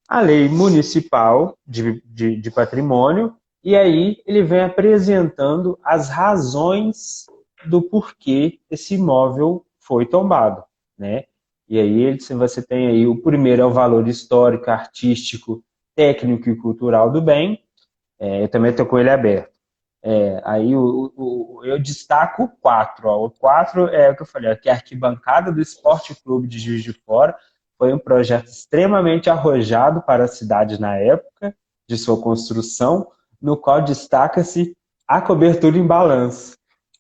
a Lei Municipal de Patrimônio, e aí ele vem apresentando as razões do porquê esse imóvel foi tombado, né? E aí você tem aí o primeiro é o valor histórico, artístico, técnico e cultural do bem. Eu também estou com ele aberto. Aí eu destaco o 4. Ó. O 4 é o que eu falei, ó, que é a arquibancada do Esporte Clube de Juiz de Fora. Foi um projeto extremamente arrojado para a cidade na época de sua construção, no qual destaca-se a cobertura em balanço,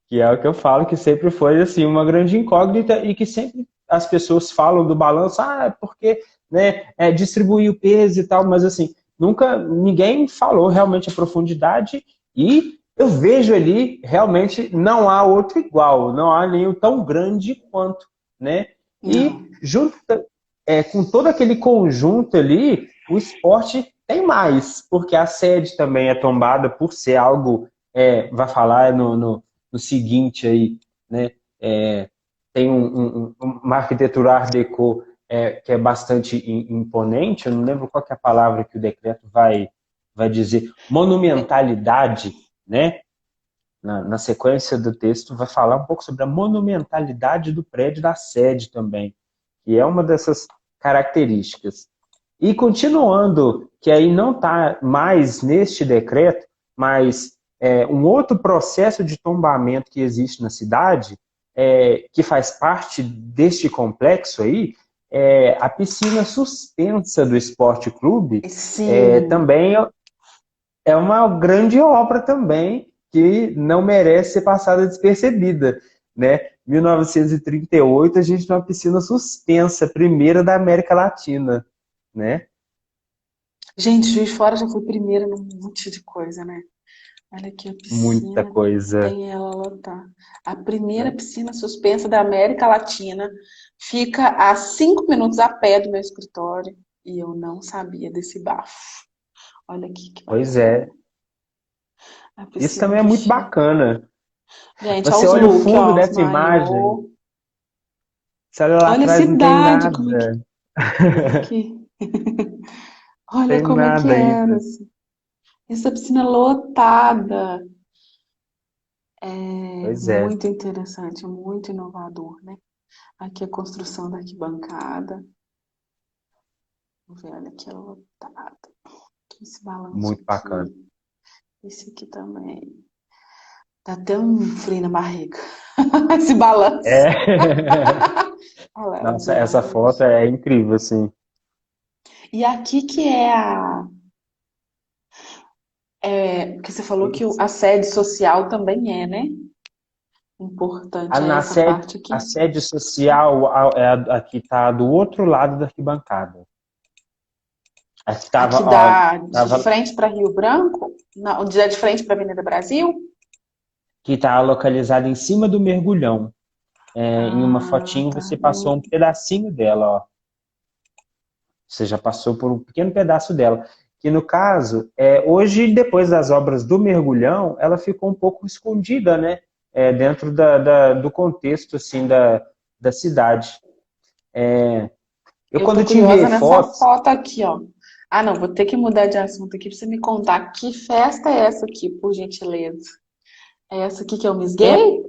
que é o que eu falo que sempre foi assim uma grande incógnita e que sempre as pessoas falam do balanço, porque né, distribuir o peso e tal, mas assim, nunca ninguém falou realmente a profundidade e eu vejo ali, realmente, não há outro igual, não há nenhum tão grande quanto, né? Não. E junto com todo aquele conjunto ali, o esporte tem mais, porque a sede também é tombada por ser algo, vai falar no seguinte aí, né? É, tem uma arquitetura Art Deco que é bastante imponente, eu não lembro qual que é a palavra que o decreto vai dizer, monumentalidade, né? Na sequência do texto, vai falar um pouco sobre a monumentalidade do prédio da sede também, que é uma dessas características. E continuando, que aí não está mais neste decreto, mas um outro processo de tombamento que existe na cidade, que faz parte deste complexo aí, a piscina suspensa do Esporte Clube, Sim. também é uma grande obra também que não merece ser passada despercebida, né? 1938 a gente tem uma piscina suspensa, primeira da América Latina, né? Gente, Juiz de Fora já foi primeira num monte de coisa, né? Olha aqui a Muita piscina, coisa, tem ela lá, tá. A primeira né? piscina suspensa da América Latina fica a 5 minutos a pé do meu escritório e eu não sabia desse bafo. Olha aqui que Pois bacana. é. A Isso piscina também é que muito chique. bacana. Gente, olha Você os olha o looks, fundo ó, os dessa imagem, maiô. você olha lá Olha a atrás, não tem cidade, como é que... nada. Aqui. Olha Tem como é que nada era. ainda. Assim. Essa piscina lotada. É Pois é, muito interessante, muito inovador, né? Aqui a construção da arquibancada. Vamos ver, olha aqui, ela lotada. Esse balanço muito bacana. aqui. Esse aqui também. Dá até um frio na barriga. Esse balanço. É. Olha lá, o de Nossa, essa foto hoje. é incrível, assim. E aqui que é a. Porque você falou que a sede social também é, né? Importante é essa parte A aqui. sede social a que está do outro lado da arquibancada. A que estava, Aqui ó, dá de tava, frente para Rio Branco? Não, dá de frente para Avenida Brasil? que está localizada em cima do mergulhão. Em uma Ah, fotinho tá. você passou um pedacinho dela, ó. Você já passou por um pequeno pedaço dela. Que no caso, hoje, depois das obras do mergulhão, ela ficou um pouco escondida, né? Dentro do contexto assim, da cidade. Eu, Eu quando tô te enviei curiosa nessa fotos, foto aqui, ó. Ah, não, vou ter que mudar de assunto aqui para você me contar que festa é essa aqui, por gentileza. É essa aqui que é o Miss é, Gay?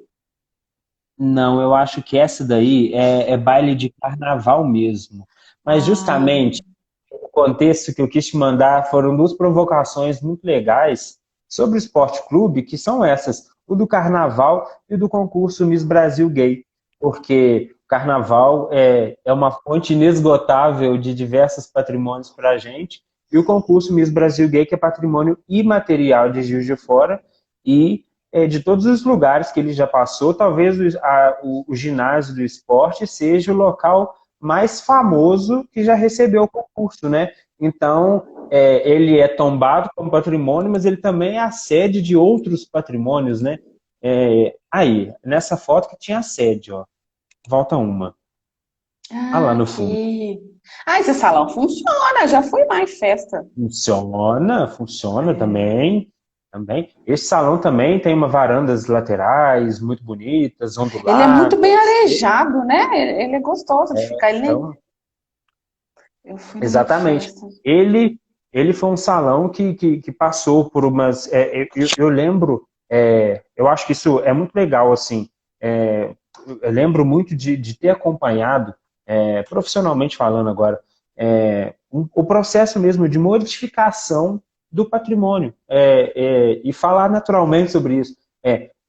não, eu acho que essa daí é baile de carnaval mesmo. Mas Ah, justamente o contexto que eu quis te mandar foram duas provocações muito legais sobre o Esporte Clube, que são essas, o do Carnaval e do concurso Miss Brasil Gay, porque o Carnaval é uma fonte inesgotável de diversos patrimônios para a gente, e o concurso Miss Brasil Gay, que é patrimônio imaterial de Juiz de Fora, e de todos os lugares que ele já passou, talvez o ginásio do esporte seja o local mais famoso que já recebeu o concurso, né? Então, ele é tombado como patrimônio, mas ele também é a sede de outros patrimônios, né? Aí, nessa foto que tinha a sede, ó. Volta uma. Ah, lá no fundo. aqui. Ah, esse salão funciona, já fui lá em festa. Funciona, funciona É. também. Também. Esse salão também tem uma varandas laterais muito bonitas, Ele é muito bem onduladas. arejado, né? Ele é gostoso de ficar. Ele nem... Então, Eu fui numa exatamente. festa. Ele foi um salão que passou por umas. Eu lembro, eu acho que isso é muito legal, assim. Eu lembro muito de ter acompanhado, profissionalmente falando agora, o processo mesmo de modificação do patrimônio e falar naturalmente sobre isso.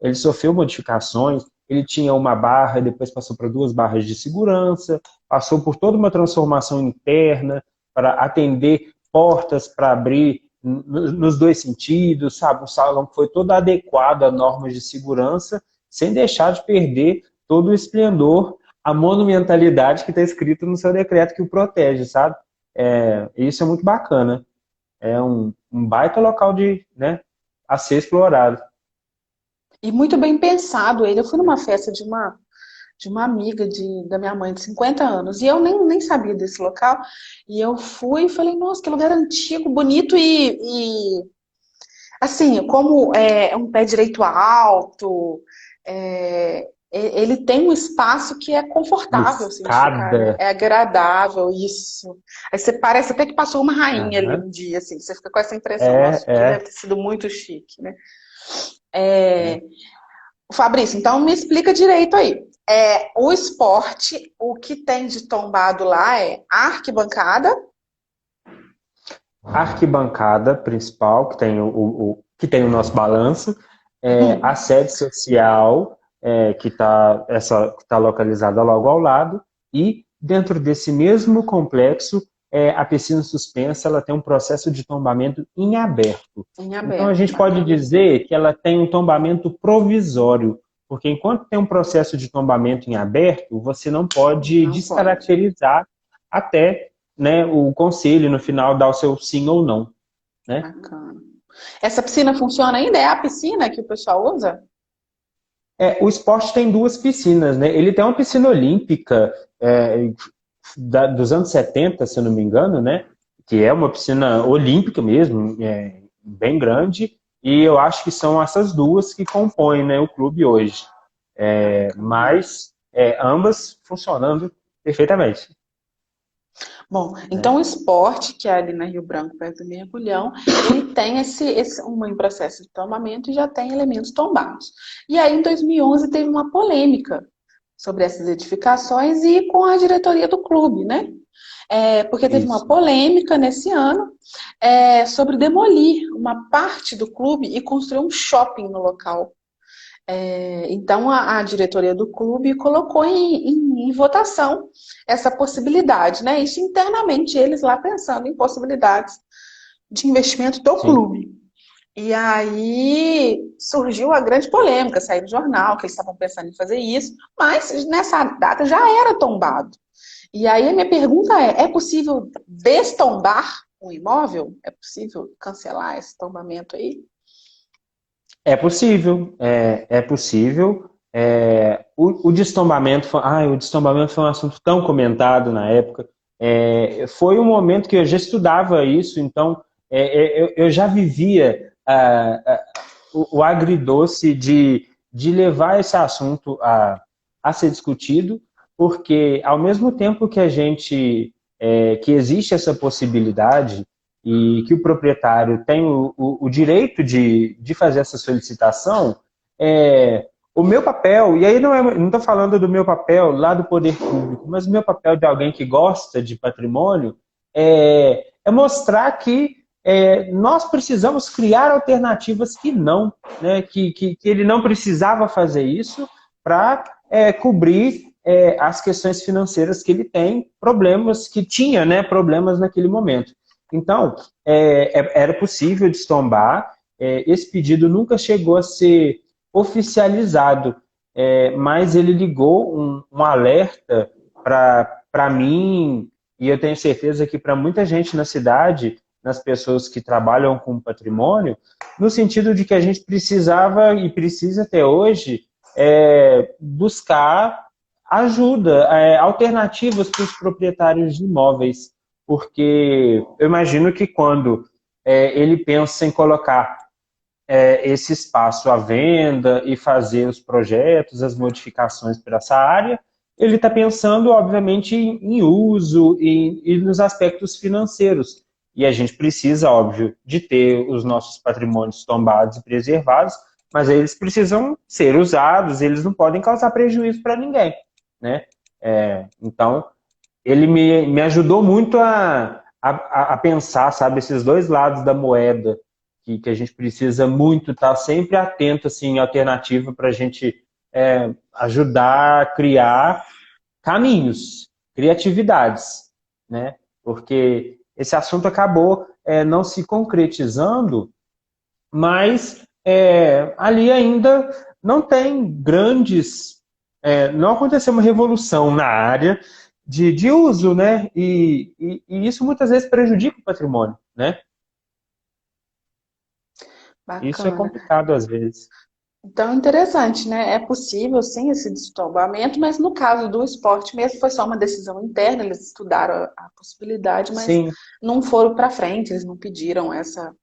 Ele sofreu modificações, ele tinha uma barra, depois passou para duas barras de segurança, passou por toda uma transformação interna para atender portas para abrir nos dois sentidos, sabe? Um salão que foi todo adequado a normas de segurança, sem deixar de perder todo o esplendor, a monumentalidade que está escrito no seu decreto que o protege, sabe? Isso é muito bacana. É um baita local né, a ser explorado. E muito bem pensado ele. Eu fui numa festa de uma amiga da minha mãe de 50 anos. E eu nem sabia desse local. E eu fui e falei, nossa, que lugar antigo, bonito assim, como é um pé direito alto, ele tem um espaço que é Uma confortável assim, de ficar, né? escada. É agradável, isso. Aí você parece até que passou uma rainha ali Uhum. um dia, assim, você fica com essa impressão, É, nossa, que deve é. ter sido muito chique, né? É. Fabrício, então me explica direito aí. O esporte, o que tem de tombado lá é a arquibancada. A arquibancada principal, que tem o nosso balanço, a sede social, que tá localizada logo ao lado, e dentro desse mesmo complexo, a piscina suspensa ela tem um processo de tombamento em aberto. Em Então a aberto, gente pode bacana. dizer que ela tem um tombamento provisório, porque enquanto tem um processo de tombamento em aberto, você não pode Não pode. descaracterizar até, né, o conselho no final dar o seu sim ou não, né? Bacana. Essa piscina funciona ainda? É a piscina que o pessoal usa? O esporte tem duas piscinas, né? Ele tem uma piscina olímpica dos anos 70, se eu não me engano, né? Que é uma piscina olímpica mesmo, bem grande, e eu acho que são essas duas que compõem, né, o clube hoje. Mas ambas funcionando perfeitamente. Bom, Né? então o esporte, que é ali na Rio Branco, perto do Mergulhão, ele tem um processo de tombamento e já tem elementos tombados. E aí, em 2011, teve uma polêmica sobre essas edificações e com a diretoria do clube, né? Porque teve uma Isso. polêmica nesse ano sobre demolir uma parte do clube e construir um shopping no local. Então, a diretoria do clube colocou em votação essa possibilidade, né? Isso internamente, eles lá pensando em possibilidades de investimento do Sim. clube. E aí surgiu a grande polêmica, saiu no jornal que eles estavam pensando em fazer isso, mas nessa data já era tombado. E aí a minha pergunta é possível destombar um imóvel? É possível cancelar esse tombamento aí? É possível, é possível. O destombamento, o destombamento foi um assunto tão comentado na época. Foi um momento que eu já estudava isso, então eu já vivia o agridoce de levar esse assunto a ser discutido, porque ao mesmo tempo que que existe essa possibilidade e que o proprietário tem o direito de fazer essa solicitação, o meu papel, e aí não estou falando do meu papel lá do poder público, mas o meu papel de alguém que gosta de patrimônio é mostrar que nós precisamos criar alternativas que não, né, que ele não precisava fazer isso para cobrir as questões financeiras que ele tem, problemas que tinha, né, problemas naquele momento. Então, era possível destombar, esse pedido nunca chegou a ser oficializado, mas ele ligou um alerta para mim, e eu tenho certeza que para muita gente na cidade, nas pessoas que trabalham com patrimônio, no sentido de que a gente precisava e precisa até hoje buscar ajuda, alternativas para os proprietários de imóveis, porque eu imagino que quando ele pensa em colocar esse espaço à venda e fazer os projetos, as modificações para essa área, ele está pensando, obviamente, em uso e nos aspectos financeiros. E a gente precisa, óbvio, de ter os nossos patrimônios tombados e preservados, mas eles precisam ser usados, eles não podem causar prejuízo para ninguém, né? Então, ele me ajudou muito a pensar, sabe, esses dois lados da moeda, que a gente precisa muito estar sempre atento, assim, alternativa para a gente ajudar a criar caminhos, criatividades, né? Porque esse assunto acabou não se concretizando, mas ali ainda não tem grandes, não aconteceu uma revolução na área de uso, né? E isso muitas vezes prejudica o patrimônio, né? Isso é Bacana. complicado às vezes. Então, interessante, né? É possível, sim, esse destombamento, mas no caso do esporte mesmo, foi só uma decisão interna, eles estudaram a possibilidade, mas Sim, não foram para frente, eles não pediram essa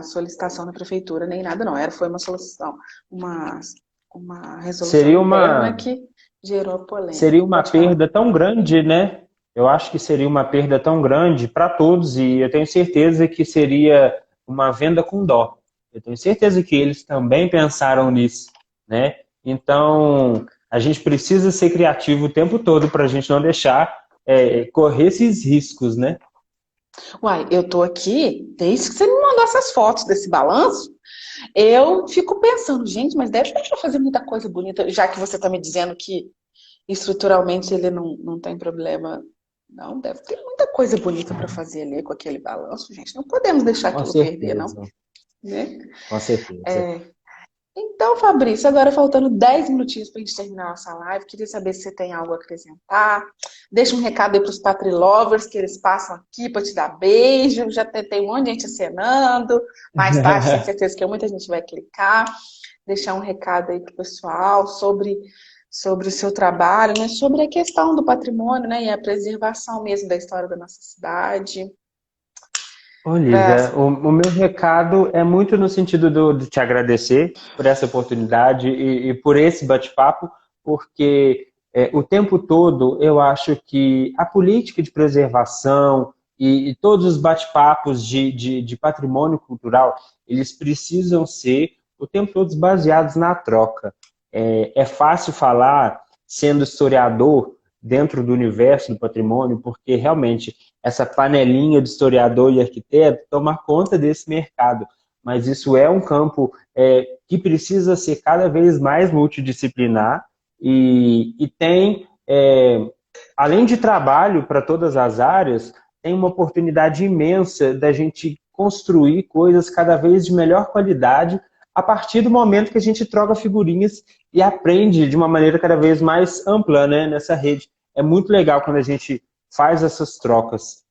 solicitação na prefeitura, nem nada, não. Foi uma solicitação, uma, uma resolução seria interna uma, que gerou seria polêmica. uma Pode falar. perda tão grande, né? Eu acho que seria uma perda tão grande para todos e eu tenho certeza que seria uma venda com dó. Eu tenho certeza que eles também pensaram nisso, né? Então, a gente precisa ser criativo o tempo todo para a gente não deixar correr esses riscos, né? Uai, eu tô aqui, desde que você me mandou essas fotos desse balanço, eu fico pensando, gente, mas deve ter para fazer muita coisa bonita, já que você está me dizendo que estruturalmente ele não tem problema. Não, deve ter muita coisa bonita para fazer ali com aquele balanço, gente. Não podemos deixar Com aquilo perder, não, certeza, né? com certeza. Então, Fabrício, agora faltando 10 minutinhos para a gente terminar nossa live, queria saber se você tem algo a acrescentar. Deixa um recado aí para os Patrilovers, que eles passam aqui para te dar beijo. Já tem um monte de gente acenando. Mais tarde, tenho certeza que muita gente vai clicar. Deixar um recado aí para o pessoal sobre o seu trabalho, né? Sobre a questão do patrimônio, né? E a preservação mesmo da história da nossa cidade. Ô, Pra... Lívia, o meu recado é muito no sentido de te agradecer por essa oportunidade e por esse bate-papo, porque o tempo todo eu acho que a política de preservação e todos os bate-papos de patrimônio cultural, eles precisam ser o tempo todo baseados na troca. É fácil falar, sendo historiador, dentro do universo do patrimônio, porque realmente essa panelinha de historiador e arquiteto toma conta desse mercado. Mas isso é um campo que precisa ser cada vez mais multidisciplinar e tem, além de trabalho para todas as áreas, tem uma oportunidade imensa da gente construir coisas cada vez de melhor qualidade a partir do momento que a gente troca figurinhas e aprende de uma maneira cada vez mais ampla, né, nessa rede. É muito legal quando a gente faz essas trocas.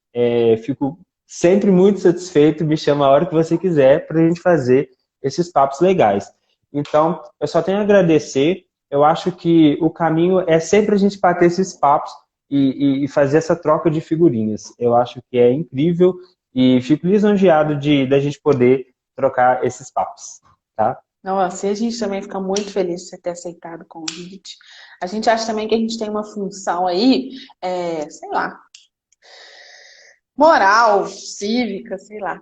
Fico sempre muito satisfeito, me chama a hora que você quiser para a gente fazer esses papos legais. Então, eu só tenho a agradecer. Eu acho que o caminho é sempre a gente bater esses papos e fazer essa troca de figurinhas. Eu acho que é incrível e fico lisonjeado da gente poder trocar esses papos, tá? Nossa, e a gente também fica muito feliz de você ter aceitado o convite. A gente acha também que a gente tem uma função aí, sei lá, moral, cívica, sei lá,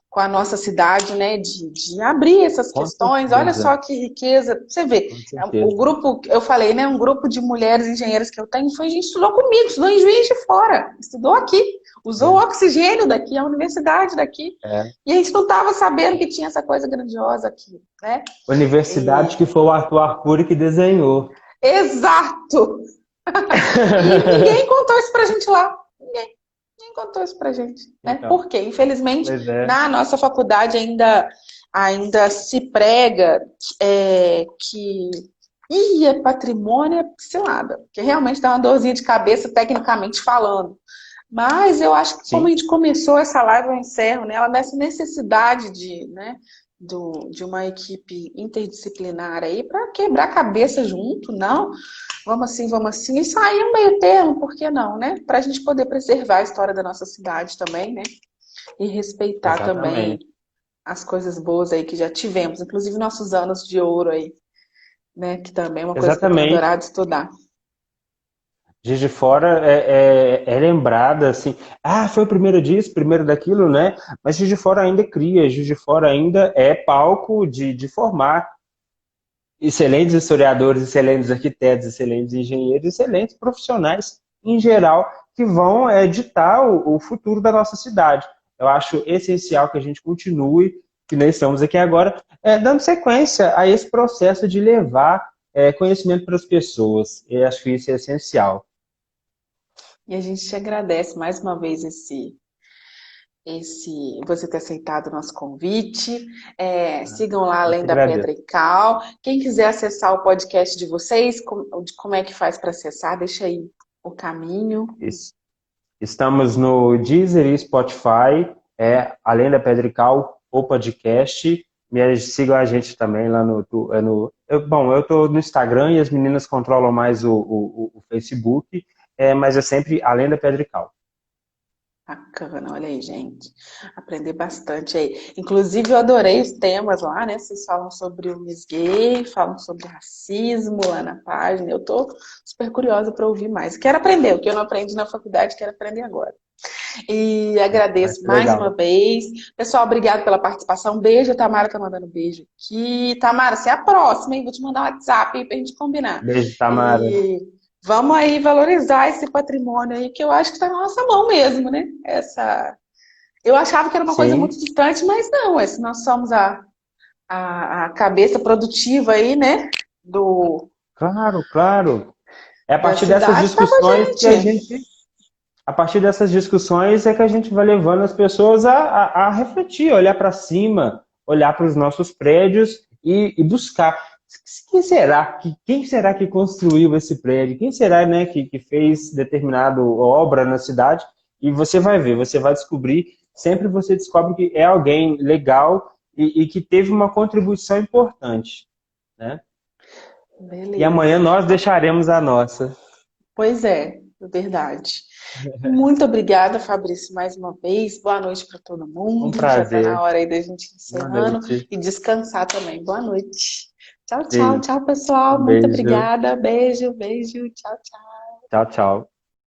com a nossa cidade, né, de abrir essas Com questões. Olha certeza, só que riqueza. Você vê, com o certeza. grupo, eu falei, né, um grupo de mulheres engenheiras que eu tenho, foi gente que estudou comigo, estudou em Juiz de Fora, estudou aqui, usou o oxigênio daqui, a universidade daqui. É. E a gente não estava sabendo que tinha essa coisa grandiosa aqui, né? Universidade que foi o Arthur Arcuri que desenhou. Exato! E ninguém contou isso pra gente lá. Ninguém contou isso pra gente, né? Então, Por quê? Infelizmente, pois é. na nossa faculdade ainda se prega que é patrimônio é cilada, que realmente dá uma dorzinha de cabeça tecnicamente falando. Mas eu acho que como a Sim, gente começou essa live, eu encerro nela nessa necessidade de uma equipe interdisciplinar aí para quebrar a cabeça junto, não? Vamos assim, e sair um meio termo, por que não, né? Para a gente poder preservar a história da nossa cidade também, né? E respeitar também exatamente. as coisas boas aí que já tivemos, inclusive nossos anos de ouro aí, né? Que também é uma coisa que eu tenho Exatamente. adorado estudar. Juiz de Fora é lembrada assim, foi o primeiro disso, primeiro daquilo, né? Mas Juiz de Fora ainda cria, Juiz de Fora ainda é palco de formar excelentes historiadores, excelentes arquitetos, excelentes engenheiros, excelentes profissionais em geral que vão ditar o futuro da nossa cidade. Eu acho essencial que a gente continue, que nós estamos aqui agora, dando sequência a esse processo de levar conhecimento para as pessoas. Eu acho que isso é essencial. E a gente te agradece mais uma vez você ter aceitado o nosso convite. Sigam lá Eu Além que da Pedra agradeço. e Cal. Quem quiser acessar o podcast de vocês, como é que faz para acessar? Deixa aí o caminho. Isso. Estamos no Deezer e Spotify, Além da Pedra e Cal, o podcast. Sigam a gente também lá bom, eu estou no Instagram e as meninas controlam mais o Facebook, mas é sempre Além da Pedra e Cal. Bacana, olha aí, gente. Aprender bastante aí. Inclusive, eu adorei os temas lá, né? Vocês falam sobre o Miss Gay, falam sobre racismo lá na página. Eu tô super curiosa para ouvir mais. Quero aprender, o que eu não aprendi na faculdade, quero aprender agora. E Vai agradeço ser mais uma legal. vez. Pessoal, obrigado pela participação. Beijo, a Tamara tá mandando beijo aqui. Tamara, você é a próxima, hein? Vou te mandar um WhatsApp aí pra gente combinar. Beijo, Tamara. E vamos aí valorizar esse patrimônio aí, que eu acho que está na nossa mão mesmo, né? Eu achava que era uma coisa muito Sim, distante, mas não, se nós somos a cabeça produtiva aí, né? claro, claro. É a Da partir dessas cidade, tá com a discussões que gente. a partir dessas discussões é que a gente vai levando as pessoas a refletir, olhar para cima, olhar para os nossos prédios e buscar. Quem será que construiu esse prédio? Quem será, né, que fez determinada obra na cidade? E você vai ver, você vai descobrir, sempre você descobre que é alguém legal e que teve uma contribuição importante, né? E Beleza. amanhã nós deixaremos a nossa. Pois é, verdade. Muito obrigada, Fabrício, mais uma vez. Boa noite para todo Um mundo. Já está na prazer. hora aí da gente Boa encerrando noite. e descansar também. Boa noite. Tchau, tchau, Beijo. tchau, pessoal. Um Muito beijo. obrigada. Beijo, beijo. Tchau, tchau. Tchau, tchau.